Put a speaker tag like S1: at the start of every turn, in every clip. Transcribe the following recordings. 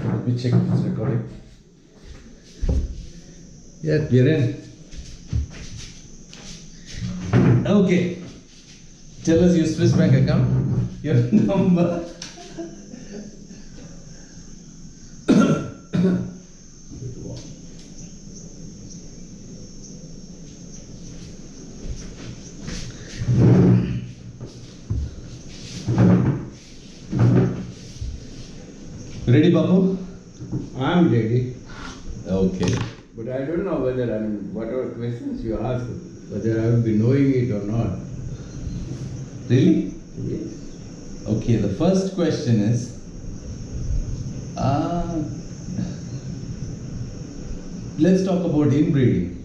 S1: Let me check if it's recording.
S2: Yes, Viren.
S1: Okay. Tell us your Swiss bank account, your number. Ready, Bapu?
S2: I'm ready.
S1: Okay.
S2: But I don't know whether, whatever questions you ask, whether I will be knowing it or not.
S1: Really?
S2: Yes.
S1: Okay, the first question is, let's talk about inbreeding.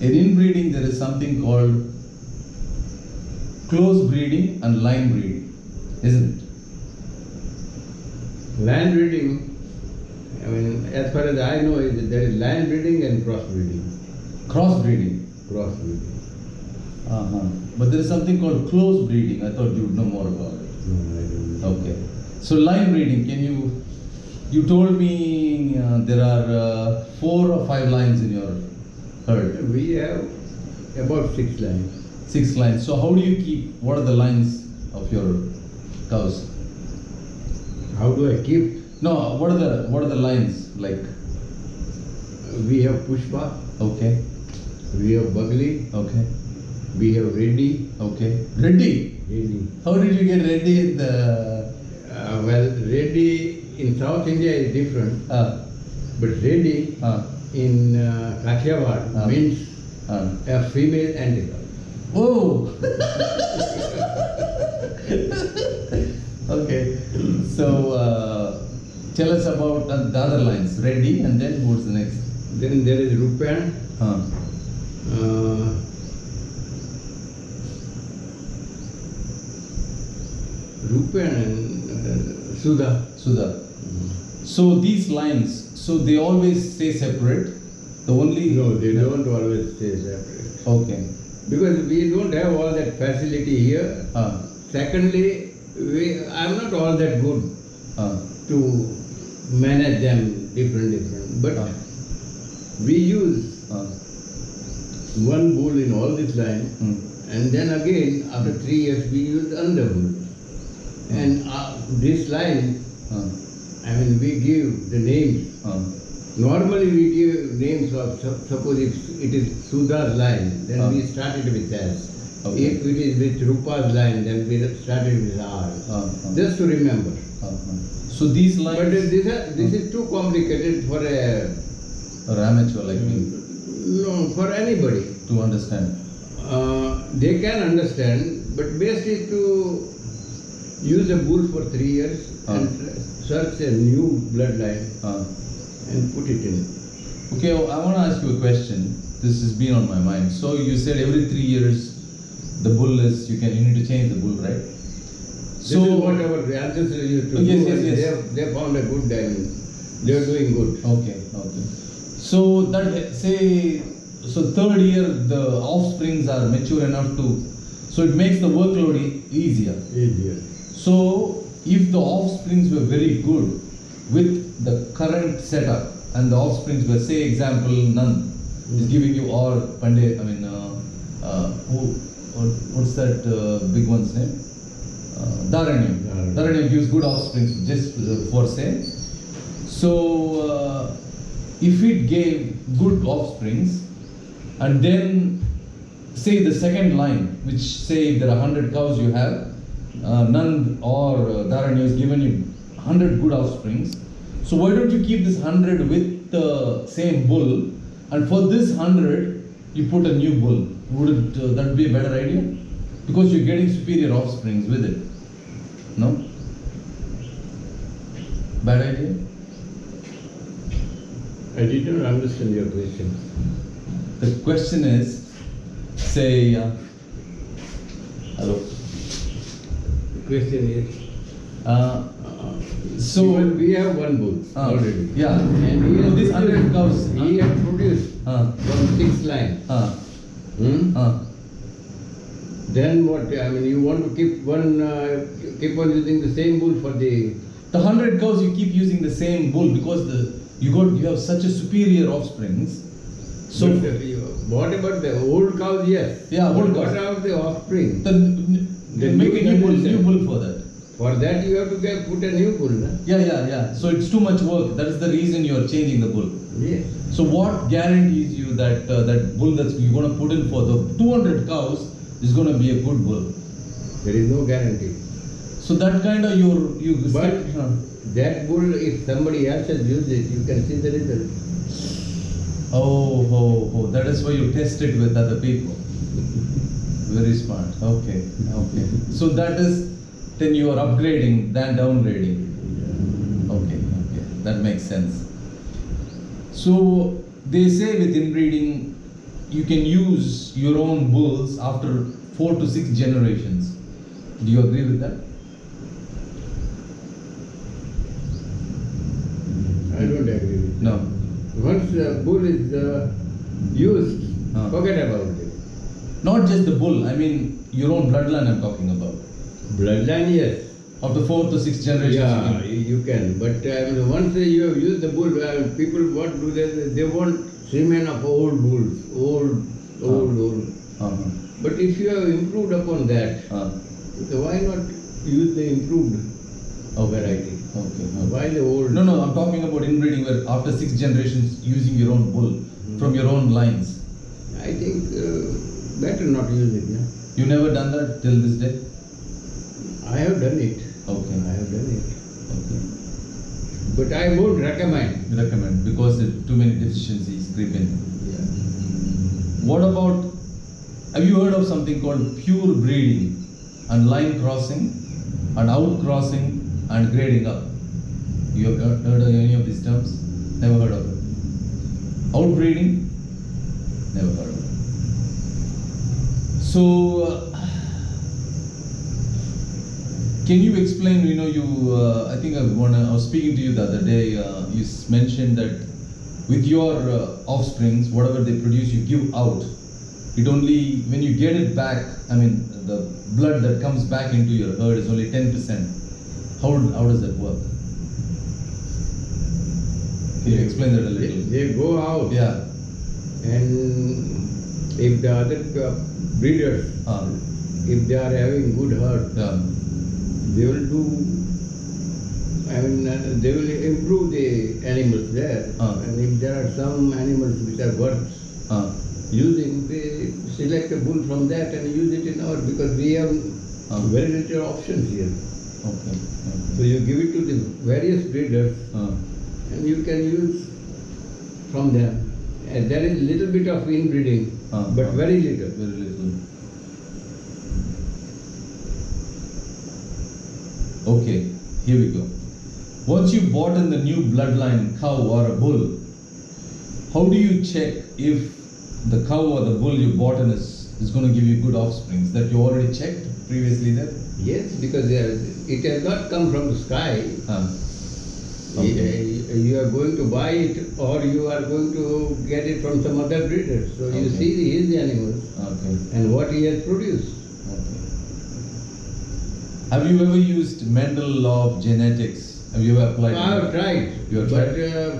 S1: In inbreeding, there is something called close breeding and line breeding, isn't it?
S2: Line breeding, as far as I know, there is line breeding and cross breeding.
S1: Cross breeding.
S2: Cross breeding.
S1: But there is something called close breeding. I thought you would know more about it.
S2: No, I don't know.
S1: Okay. So line breeding, you told me there are 4 or 5 lines in your herd.
S2: We have about 6 lines.
S1: 6 lines. So how do you keep, what are the lines of your cows?
S2: How do I keep?
S1: No, what are the lines like?
S2: We have Pushpa,
S1: Okay.
S2: we have Bagli,
S1: Okay.
S2: we have Reddy.
S1: Okay. Reddy.
S2: Reddy.
S1: How did you get Reddy in the
S2: Well, Reddy in South India is different, but Reddy in Kathiawar means a female antelope.
S1: Oh. Okay. So tell us about the other lines. Reddy, and then what's the next?
S2: Then there is Rupan, Rupan and Sudha.
S1: Sudha. So these lines, so they always stay separate. The only
S2: No, they don't always stay separate.
S1: Okay.
S2: Because we don't have all that facility here. Secondly, I'm not all that good to manage them different. But we use one bull in all this line, and then again after 3 years we use another bull. And this line, we give the names. Normally we give names of, suppose if it is Sudha's line, then we started with S.
S1: Okay.
S2: If it is with Rupa's line, then we started with R. Just to remember.
S1: So these lines.
S2: But this is too complicated for a
S1: amateur like me
S2: no, for anybody.
S1: to understand.
S2: They can understand, but best is to use a bull for 3 years and search a new bloodline and put it in.
S1: Okay, I want to ask you a question. This has been on my mind. So you said every 3 years the bull is, you need to change the bull, right?
S2: This is what our ancestors used to do.
S1: Yes.
S2: They found a good diamond. They are doing good.
S1: Okay. So that, say, so 3rd year the offsprings are mature enough to, so it makes the workload easier. So if the offsprings were very good with the current setup and the offsprings were, say example, Nand is giving you, or Pandey, what's that big one's name? Dharanya gives good offsprings just for say. So if it gave good offsprings, and then say the second line, which say if there are 100 cows you have, Nand or Dharanya has given you 100 good offsprings. So why don't you keep this 100 with the same bull, and for this 100 you put a new bull? Would that be a better idea? Because you're getting superior offsprings with it. No? Bad idea?
S2: I did not understand your question.
S1: The question is, say, hello.
S2: The question is,
S1: so
S2: we have one bull already.
S1: Yeah.
S2: And he has
S1: this 100 cows.
S2: He has produced from 6 lines. Then what? You want to keep one keep on using the same bull for the...
S1: The 100 cows you keep using the same bull because you have such a superior offsprings. So
S2: what about the old cows? Yes.
S1: Yeah, old cows.
S2: What about the offspring?
S1: Then make a new bull for that.
S2: For that you have to put a new bull. No?
S1: Yeah. So it's too much work. That is the reason you are changing the bull.
S2: Yes.
S1: So what guarantees you that that bull that you're going to put in for the 200 cows is going to be a good bull?
S2: There is no guarantee.
S1: So that kind of
S2: that bull, if somebody else has used it, you can see the result.
S1: Oh, that is why you test it with other people. Very smart. Okay. So that is, then you are upgrading than downgrading. Okay. That makes sense. So they say with inbreeding, you can use your own bulls after 4 to 6 generations. Do you agree with that?
S2: I don't agree with that.
S1: No.
S2: Once the bull is used, forget about it.
S1: Not just the bull, I mean your own bloodline I'm talking about.
S2: Bloodline, yes.
S1: After 4 to 6 generations.
S2: Yeah, you can. But once you have used the bull, people what do they want semen of old bulls, old. But if you have improved upon that, so why not use the improved variety?
S1: Okay.
S2: Why the old?
S1: No, I'm talking about inbreeding where after 6 generations using your own bull from your own lines.
S2: I think better not use it. Yeah?
S1: You never done that till this day?
S2: I have done it.
S1: Okay.
S2: I have done it.
S1: Okay.
S2: But I won't recommend.
S1: Because too many deficiencies creep in.
S2: Yeah.
S1: What about, have you heard of something called pure breeding and line crossing and out crossing and grading up? You have heard of any of these terms? Never heard of it. Outbreeding? Never heard of it. So, can you explain, I think I was speaking to you the other day, you mentioned that with your offsprings, whatever they produce, you give out. It only, when you get it back, the blood that comes back into your herd is only 10%. How does that work? Can you explain that a little?
S2: They go out.
S1: Yeah.
S2: And if the other breeders, if they are having good herd, they will they will improve the animals there. And if there are some animals which are worth using, they select a bull from that and use it in our, because we have very little options here.
S1: Okay.
S2: So you give it to the various breeders and you can use from them. And there is little bit of inbreeding, but very little.
S1: Very little. Okay, here we go. Once you bought in the new bloodline cow or a bull, how do you check if the cow or the bull you bought in is going to give you good offsprings that you already checked previously there?
S2: Yes, because it has not come from the sky.
S1: Okay.
S2: You are going to buy it or you are going to get it from some other breeder. So you see his animals and what he has produced.
S1: Have you ever used Mendel law of genetics? Have you ever applied?
S2: I have tried.
S1: You have tried?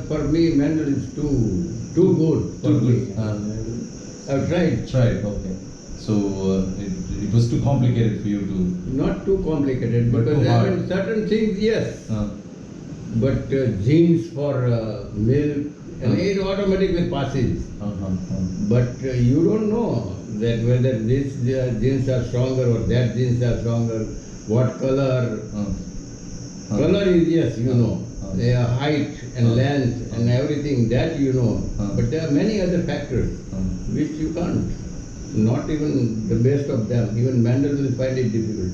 S2: For me, Mendel is too good for me. I have tried.
S1: Okay. So it was too complicated for you to...
S2: Not too complicated,
S1: but
S2: because
S1: too hard.
S2: Certain things, yes. But genes for milk, and it automatically passes. But you don't know that whether these genes are stronger or that genes are stronger. What color? Color is, yes, you know. Their height and length and everything, that you know. But there are many other factors which you can't. Not even the best of them. Even Mendel will find it difficult.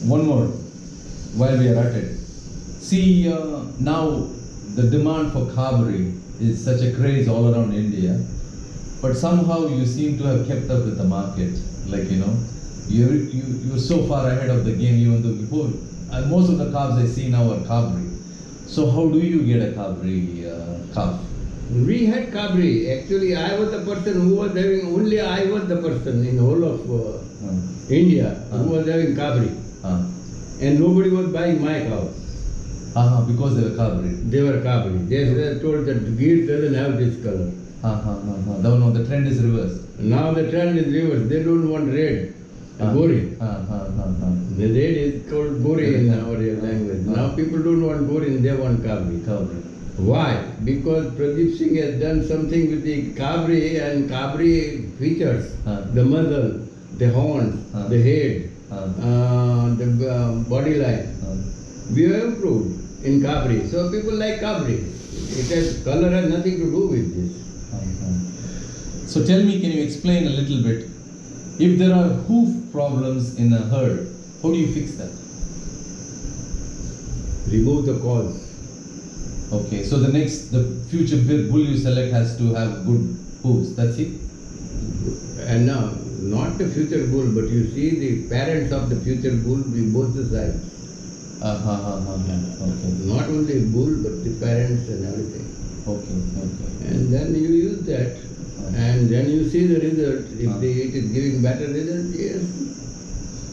S1: One more, while we are at it. See, now the demand for carvery is such a craze all around India, but somehow you seem to have kept up with the market. Like, you're so far ahead of the game, even though most of the calves I see now are carvery. So how do you get a carvery calf?
S2: We had Kabri. Actually, I was the person who was having, only I was the person in whole of India who was having Kabri. And nobody was buying my cows.
S1: Because they were Kabri.
S2: They were Kabri. They were told that the ghee doesn't have this color.
S1: No, the trend is reversed.
S2: Now the trend is reversed. They don't want red. Gori. The red is called Gori in our language. Now people don't want Gori, they want Kabri. Why? Because Pradip Singh has done something with the Kabri, and Kabri features the muzzle, the horns, the head, the body line. We have improved in Kabri. So people like Kabri. It has, color has nothing to do with this.
S1: So tell me, can you explain a little bit? If there are hoof problems in a herd, how do you fix that?
S2: Remove the cause.
S1: Okay, so the future bull you select has to have good hooves, that's it?
S2: And now, not the future bull, but you see the parents of the future bull be both the sides.
S1: Okay.
S2: Not only bull, but the parents and everything.
S1: Okay.
S2: And then you use that, and then you see the result. If it is giving better result, yes.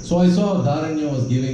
S1: So I saw Dharanya was giving